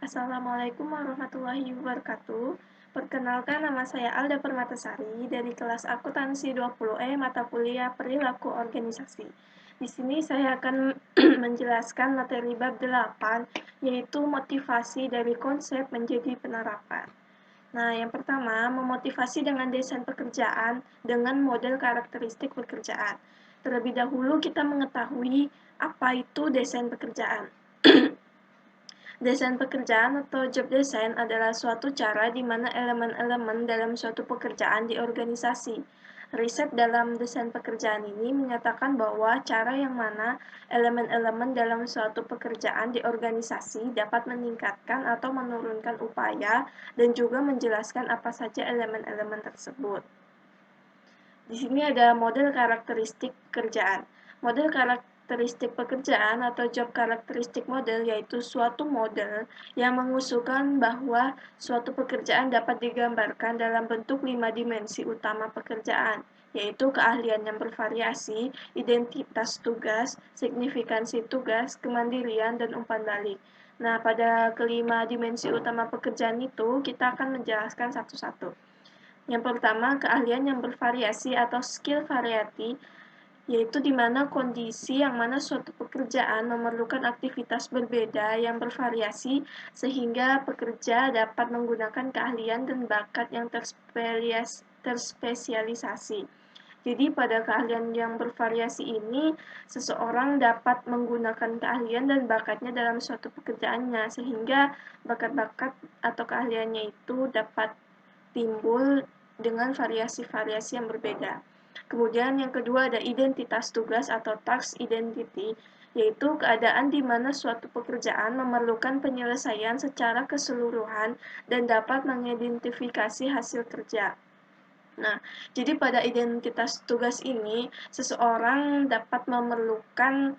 Assalamualaikum warahmatullahi wabarakatuh. Perkenalkan, nama saya Alda Permatasari dari kelas Akuntansi 20E mata kuliah Perilaku Organisasi. Di sini saya akan menjelaskan materi bab 8, yaitu motivasi dari konsep menjadi penerapan. Nah, yang pertama, memotivasi dengan desain pekerjaan dengan model karakteristik pekerjaan. Terlebih dahulu kita mengetahui apa itu desain pekerjaan. Desain pekerjaan atau job design adalah suatu cara di mana elemen-elemen dalam suatu pekerjaan di organisasi. Riset dalam desain pekerjaan ini menyatakan bahwa cara yang mana elemen-elemen dalam suatu pekerjaan di organisasi dapat meningkatkan atau menurunkan upaya dan juga menjelaskan apa saja elemen-elemen tersebut. Di sini ada model karakteristik pekerjaan. Model karakteristik pekerjaan atau job karakteristik model yaitu suatu model yang mengusulkan bahwa suatu pekerjaan dapat digambarkan dalam bentuk 5 dimensi utama pekerjaan, yaitu keahlian yang bervariasi, identitas tugas, signifikansi tugas, kemandirian, dan umpan balik. Nah, pada kelima dimensi utama pekerjaan itu, kita akan menjelaskan satu-satu. Yang pertama, keahlian yang bervariasi atau skill variety, yaitu di mana kondisi yang mana suatu pekerjaan memerlukan aktivitas berbeda yang bervariasi sehingga pekerja dapat menggunakan keahlian dan bakat yang terspesialisasi. Jadi pada keahlian yang bervariasi ini, seseorang dapat menggunakan keahlian dan bakatnya dalam suatu pekerjaannya sehingga bakat-bakat atau keahliannya itu dapat timbul dengan variasi-variasi yang berbeda. Kemudian yang kedua ada identitas tugas atau task identity, yaitu keadaan di mana suatu pekerjaan memerlukan penyelesaian secara keseluruhan dan dapat mengidentifikasi hasil kerja. Nah, jadi pada identitas tugas ini, seseorang dapat memerlukan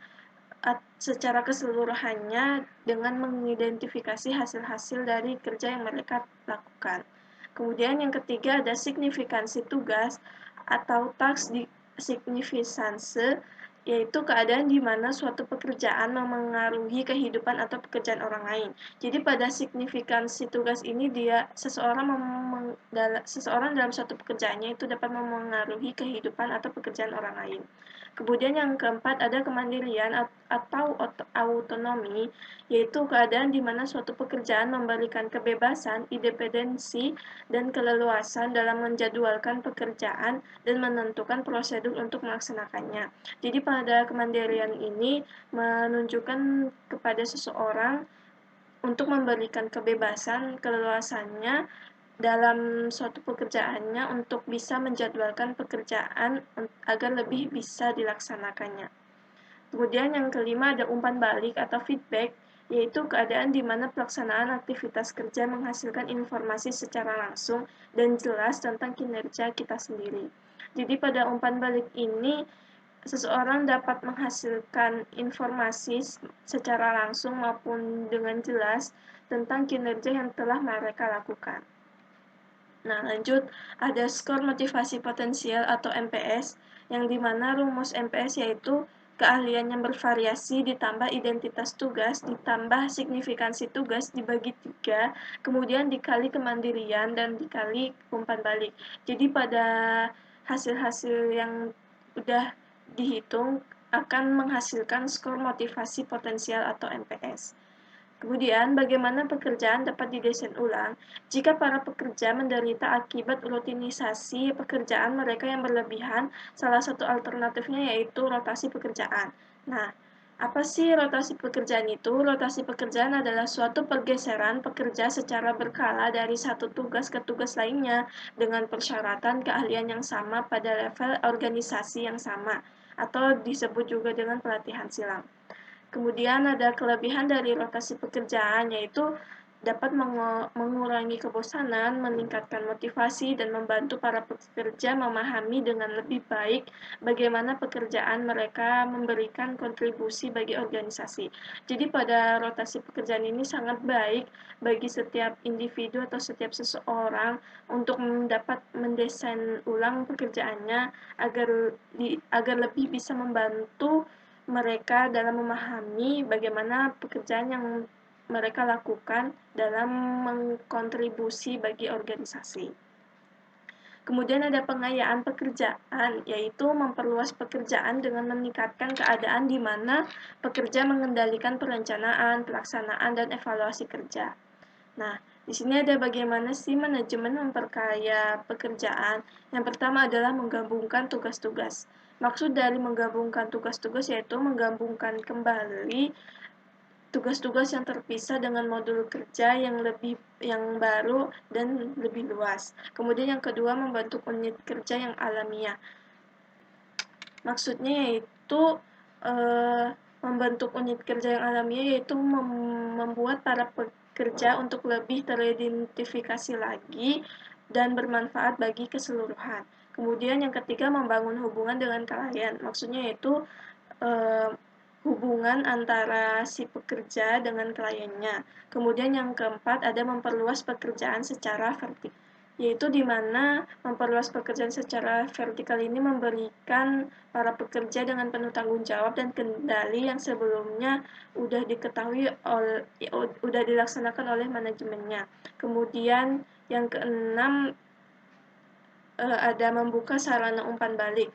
secara keseluruhannya dengan mengidentifikasi hasil-hasil dari kerja yang mereka lakukan. Kemudian yang ketiga ada signifikansi tugas atau task signifikansi, yaitu keadaan di mana suatu pekerjaan memengaruhi kehidupan atau pekerjaan orang lain. Jadi pada signifikansi tugas ini seseorang dalam suatu pekerjaannya itu dapat memengaruhi kehidupan atau pekerjaan orang lain. Kemudian yang keempat ada kemandirian atau autonomi, yaitu keadaan di mana suatu pekerjaan memberikan kebebasan, independensi, dan keleluasan dalam menjadwalkan pekerjaan dan menentukan prosedur untuk melaksanakannya. Jadi pada kemandirian ini menunjukkan kepada seseorang untuk memberikan kebebasan, keleluasannya dalam suatu pekerjaannya untuk bisa menjadwalkan pekerjaan agar lebih bisa dilaksanakannya. Kemudian yang kelima ada umpan balik atau feedback, yaitu keadaan di mana pelaksanaan aktivitas kerja menghasilkan informasi secara langsung dan jelas tentang kinerja kita sendiri. Jadi pada umpan balik ini, seseorang dapat menghasilkan informasi secara langsung maupun dengan jelas tentang kinerja yang telah mereka lakukan. Nah, lanjut, ada skor motivasi potensial atau MPS, yang dimana rumus MPS yaitu keahlian yang bervariasi ditambah identitas tugas, ditambah signifikansi tugas dibagi 3, kemudian dikali kemandirian dan dikali umpan balik. Jadi pada hasil-hasil yang udah dihitung akan menghasilkan skor motivasi potensial atau MPS. Kemudian, bagaimana pekerjaan dapat didesain ulang jika para pekerja menderita akibat rutinisasi pekerjaan mereka yang berlebihan? Salah satu alternatifnya yaitu rotasi pekerjaan. Nah, apa sih rotasi pekerjaan itu? Rotasi pekerjaan adalah suatu pergeseran pekerja secara berkala dari satu tugas ke tugas lainnya dengan persyaratan keahlian yang sama pada level organisasi yang sama, atau disebut juga dengan pelatihan silang. Kemudian ada kelebihan dari rotasi pekerjaan, yaitu dapat mengurangi kebosanan, meningkatkan motivasi, dan membantu para pekerja memahami dengan lebih baik bagaimana pekerjaan mereka memberikan kontribusi bagi organisasi. Jadi pada rotasi pekerjaan ini sangat baik bagi setiap individu atau setiap seseorang untuk dapat mendesain ulang pekerjaannya agar lebih bisa membantu mereka dalam memahami bagaimana pekerjaan yang mereka lakukan dalam mengkontribusi bagi organisasi. Kemudian ada pengayaan pekerjaan, yaitu memperluas pekerjaan dengan meningkatkan keadaan di mana pekerja mengendalikan perencanaan, pelaksanaan, dan evaluasi kerja. Nah, di sini ada bagaimana sih manajemen memperkaya pekerjaan. Yang pertama adalah menggabungkan tugas-tugas. Maksud dari menggabungkan tugas-tugas yaitu menggabungkan kembali tugas-tugas yang terpisah dengan modul kerja yang baru dan lebih luas. Kemudian yang kedua membentuk unit kerja yang alamiah. Maksudnya yaitu membentuk unit kerja yang alamiah yaitu membuat para pekerja untuk lebih teridentifikasi lagi dan bermanfaat bagi keseluruhan. Kemudian yang ketiga membangun hubungan dengan klien. Maksudnya yaitu hubungan antara si pekerja dengan kliennya. Kemudian yang keempat ada memperluas pekerjaan secara vertikal, yaitu di mana memperluas pekerjaan secara vertikal ini memberikan para pekerja dengan penuh tanggung jawab dan kendali yang sebelumnya udah diketahui udah dilaksanakan oleh manajemennya. Kemudian yang keenam ada membuka sarana umpan balik.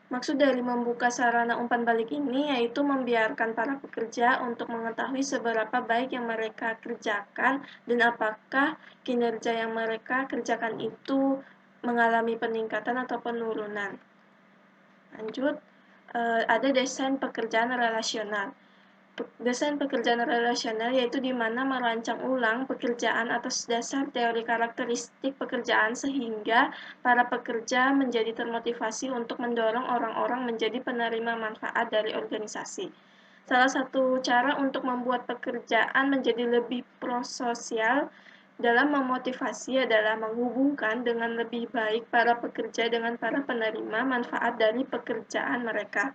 Maksud dari membuka sarana umpan balik ini yaitu membiarkan para pekerja untuk mengetahui seberapa baik yang mereka kerjakan dan apakah kinerja yang mereka kerjakan itu mengalami peningkatan atau penurunan. Lanjut, ada desain pekerjaan relasional. Desain pekerjaan relasional yaitu di mana merancang ulang pekerjaan atas dasar teori karakteristik pekerjaan sehingga para pekerja menjadi termotivasi untuk mendorong orang-orang menjadi penerima manfaat dari organisasi. Salah satu cara untuk membuat pekerjaan menjadi lebih prososial dalam memotivasi adalah menghubungkan dengan lebih baik para pekerja dengan para penerima manfaat dari pekerjaan mereka.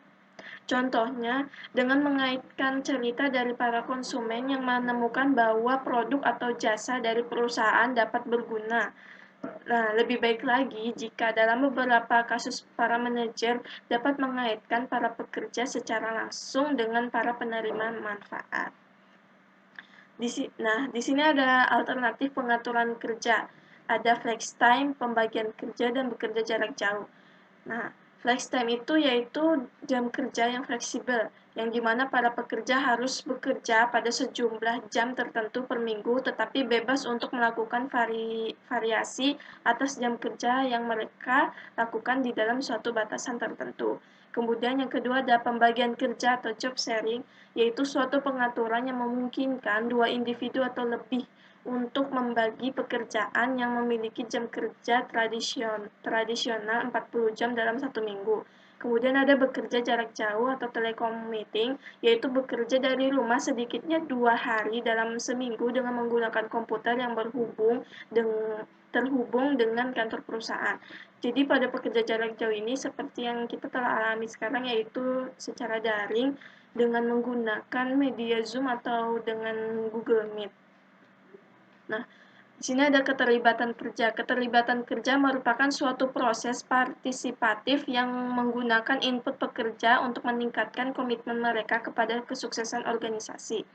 Contohnya, dengan mengaitkan cerita dari para konsumen yang menemukan bahwa produk atau jasa dari perusahaan dapat berguna. Nah, lebih baik lagi jika dalam beberapa kasus para manajer dapat mengaitkan para pekerja secara langsung dengan para penerima manfaat. Di sini ada alternatif pengaturan kerja. Ada flex time, pembagian kerja, dan bekerja jarak jauh. Nah, flex time itu yaitu jam kerja yang fleksibel, yang dimana para pekerja harus bekerja pada sejumlah jam tertentu per minggu, tetapi bebas untuk melakukan variasi atas jam kerja yang mereka lakukan di dalam suatu batasan tertentu. Kemudian yang kedua ada pembagian kerja atau job sharing, yaitu suatu pengaturan yang memungkinkan dua individu atau lebih untuk membagi pekerjaan yang memiliki jam kerja tradisional 40 jam dalam satu minggu. Kemudian ada bekerja jarak jauh atau telecommuting, yaitu bekerja dari rumah sedikitnya 2 hari dalam seminggu dengan menggunakan komputer yang terhubung dengan kantor perusahaan. Jadi pada pekerja jarak jauh ini seperti yang kita telah alami sekarang yaitu secara daring dengan menggunakan media Zoom atau dengan Google Meet. Nah, di sini ada keterlibatan kerja. Keterlibatan kerja merupakan suatu proses partisipatif yang menggunakan input pekerja untuk meningkatkan komitmen mereka kepada kesuksesan organisasi.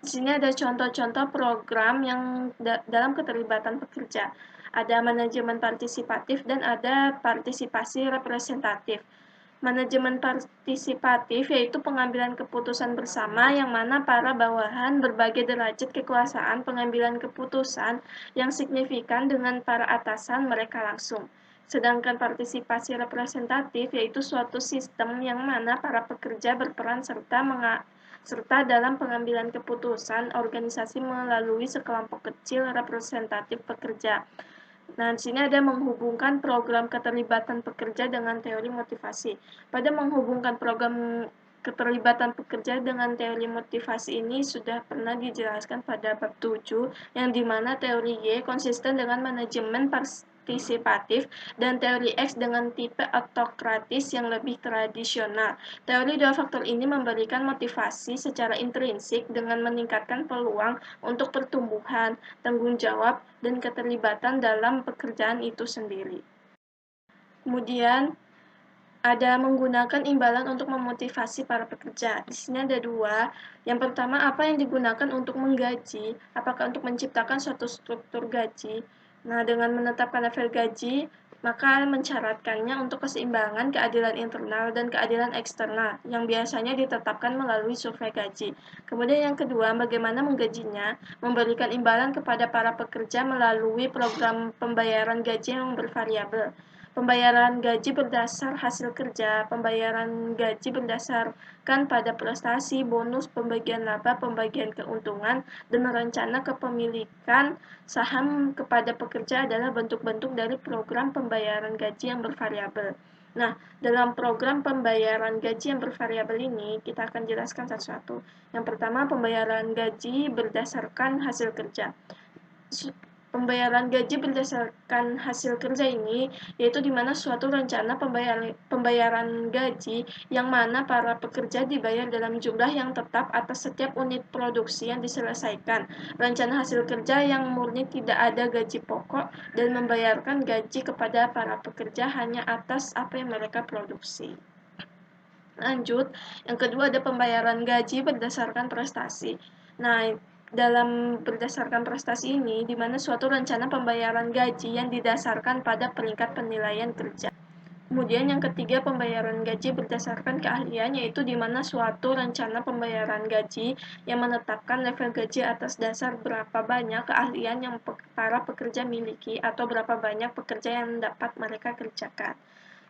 Di sini ada contoh-contoh program yang dalam keterlibatan pekerja. Ada manajemen partisipatif dan ada partisipasi representatif. Manajemen partisipatif yaitu pengambilan keputusan bersama yang mana para bawahan berbagai derajat kekuasaan pengambilan keputusan yang signifikan dengan para atasan mereka langsung. Sedangkan partisipasi representatif yaitu suatu sistem yang mana para pekerja berperan serta dalam pengambilan keputusan organisasi melalui sekelompok kecil representatif pekerja. Nah, di sini ada menghubungkan program keterlibatan pekerja dengan teori motivasi. Pada menghubungkan program keterlibatan pekerja dengan teori motivasi ini sudah pernah dijelaskan pada bab 7, yang dimana teori Y konsisten dengan manajemen partisipatif dan teori X dengan tipe autokratis yang lebih tradisional. Teori dua faktor ini memberikan motivasi secara intrinsik dengan meningkatkan peluang untuk pertumbuhan, tanggung jawab, dan keterlibatan dalam pekerjaan itu sendiri. Kemudian ada menggunakan imbalan untuk memotivasi para pekerja. Di sini ada dua. Yang pertama, apa yang digunakan untuk menggaji? Apakah untuk menciptakan suatu struktur gaji? Nah, dengan menetapkan level gaji, maka mensyaratkannya untuk keseimbangan keadilan internal dan keadilan eksternal yang biasanya ditetapkan melalui survei gaji. Kemudian yang kedua, bagaimana menggajinya? Memberikan imbalan kepada para pekerja melalui program pembayaran gaji yang bervariabel. Pembayaran gaji berdasar hasil kerja, pembayaran gaji berdasarkan pada prestasi, bonus, pembagian laba, pembagian keuntungan, dan rencana kepemilikan saham kepada pekerja adalah bentuk-bentuk dari program pembayaran gaji yang bervariabel. Nah, dalam program pembayaran gaji yang bervariabel ini, kita akan jelaskan satu-satu. Yang pertama, pembayaran gaji berdasarkan hasil kerja. Pembayaran gaji berdasarkan hasil kerja ini yaitu di mana suatu rencana pembayaran gaji yang mana para pekerja dibayar dalam jumlah yang tetap atas setiap unit produksi yang diselesaikan. Rencana hasil kerja yang murni tidak ada gaji pokok dan membayarkan gaji kepada para pekerja hanya atas apa yang mereka produksi. Lanjut, yang kedua ada pembayaran gaji berdasarkan prestasi. Nah, dalam berdasarkan prestasi ini, di mana suatu rencana pembayaran gaji yang didasarkan pada peringkat penilaian kerja. Kemudian yang ketiga, pembayaran gaji berdasarkan keahlian, yaitu di mana suatu rencana pembayaran gaji yang menetapkan level gaji atas dasar berapa banyak keahlian yang para pekerja miliki atau berapa banyak pekerja yang dapat mereka kerjakan.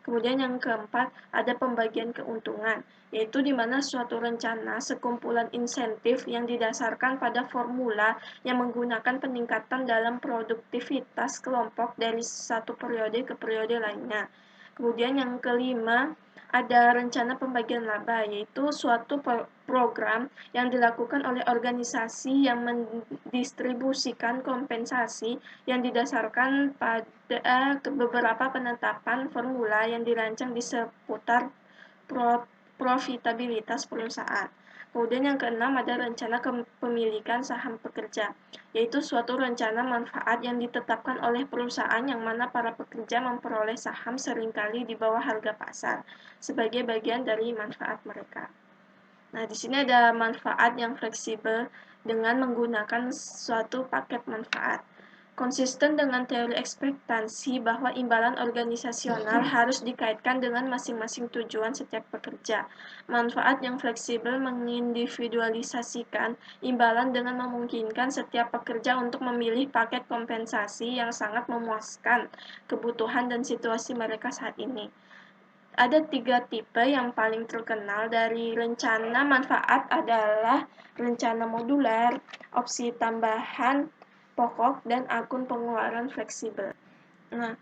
Kemudian yang keempat, ada pembagian keuntungan, yaitu di mana suatu rencana sekumpulan insentif yang didasarkan pada formula yang menggunakan peningkatan dalam produktivitas kelompok dari satu periode ke periode lainnya. Kemudian yang kelima, ada rencana pembagian laba, yaitu suatu program yang dilakukan oleh organisasi yang mendistribusikan kompensasi yang didasarkan pada beberapa penetapan formula yang dirancang di seputar profitabilitas perusahaan. Kemudian yang keenam ada rencana kepemilikan saham pekerja, yaitu suatu rencana manfaat yang ditetapkan oleh perusahaan yang mana para pekerja memperoleh saham seringkali di bawah harga pasar sebagai bagian dari manfaat mereka. Nah, di sini ada manfaat yang fleksibel dengan menggunakan suatu paket manfaat. Konsisten dengan teori ekspektasi bahwa imbalan organisasional harus dikaitkan dengan masing-masing tujuan setiap pekerja. Manfaat yang fleksibel mengindividualisasikan imbalan dengan memungkinkan setiap pekerja untuk memilih paket kompensasi yang sangat memuaskan kebutuhan dan situasi mereka saat ini. Ada 3 tipe yang paling terkenal dari rencana manfaat adalah rencana modular, opsi tambahan pokok, dan akun pengeluaran fleksibel. Nah,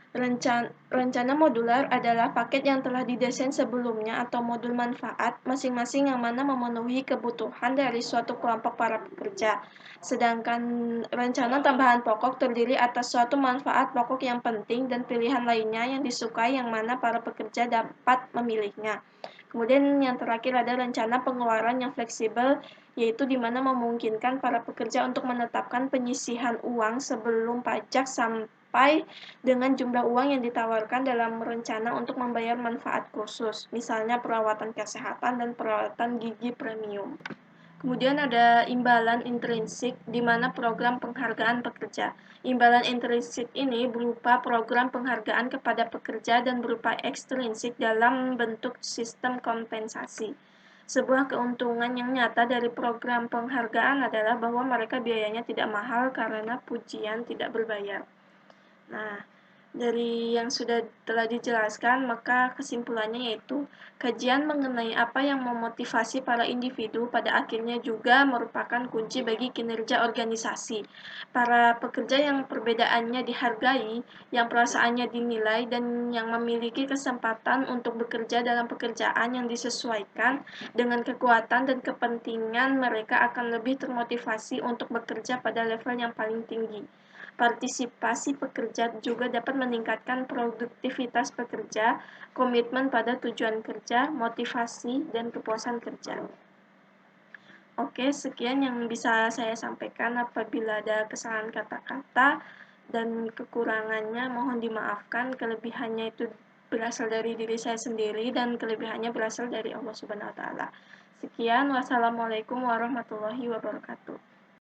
rencana modular adalah paket yang telah didesain sebelumnya atau modul manfaat masing-masing yang mana memenuhi kebutuhan dari suatu kelompok para pekerja. Sedangkan rencana tambahan pokok terdiri atas suatu manfaat pokok yang penting dan pilihan lainnya yang disukai yang mana para pekerja dapat memilihnya. Kemudian yang terakhir ada rencana pengeluaran yang fleksibel, yaitu di mana memungkinkan para pekerja untuk menetapkan penyisihan uang sebelum pajak sampai dengan jumlah uang yang ditawarkan dalam rencana untuk membayar manfaat khusus, misalnya perawatan kesehatan dan perawatan gigi premium. Kemudian ada imbalan intrinsik, di mana program penghargaan pekerja. Imbalan intrinsik ini berupa program penghargaan kepada pekerja dan berupa ekstrinsik dalam bentuk sistem kompensasi. Sebuah keuntungan yang nyata dari program penghargaan adalah bahwa mereka biayanya tidak mahal karena pujian tidak berbayar. Nah, dari yang sudah telah dijelaskan, maka kesimpulannya yaitu kajian mengenai apa yang memotivasi para individu pada akhirnya juga merupakan kunci bagi kinerja organisasi. Para pekerja yang perbedaannya dihargai, yang perasaannya dinilai, dan yang memiliki kesempatan untuk bekerja dalam pekerjaan yang disesuaikan dengan kekuatan dan kepentingan mereka akan lebih termotivasi untuk bekerja pada level yang paling tinggi. Partisipasi pekerja juga dapat meningkatkan produktivitas pekerja, komitmen pada tujuan kerja, motivasi, dan kepuasan kerja. Oke, sekian yang bisa saya sampaikan. Apabila ada kesalahan kata-kata dan kekurangannya mohon dimaafkan. Kelebihannya itu berasal dari diri saya sendiri dan kelebihannya berasal dari Allah Subhanahu wa taala. Sekian, wassalamualaikum warahmatullahi wabarakatuh.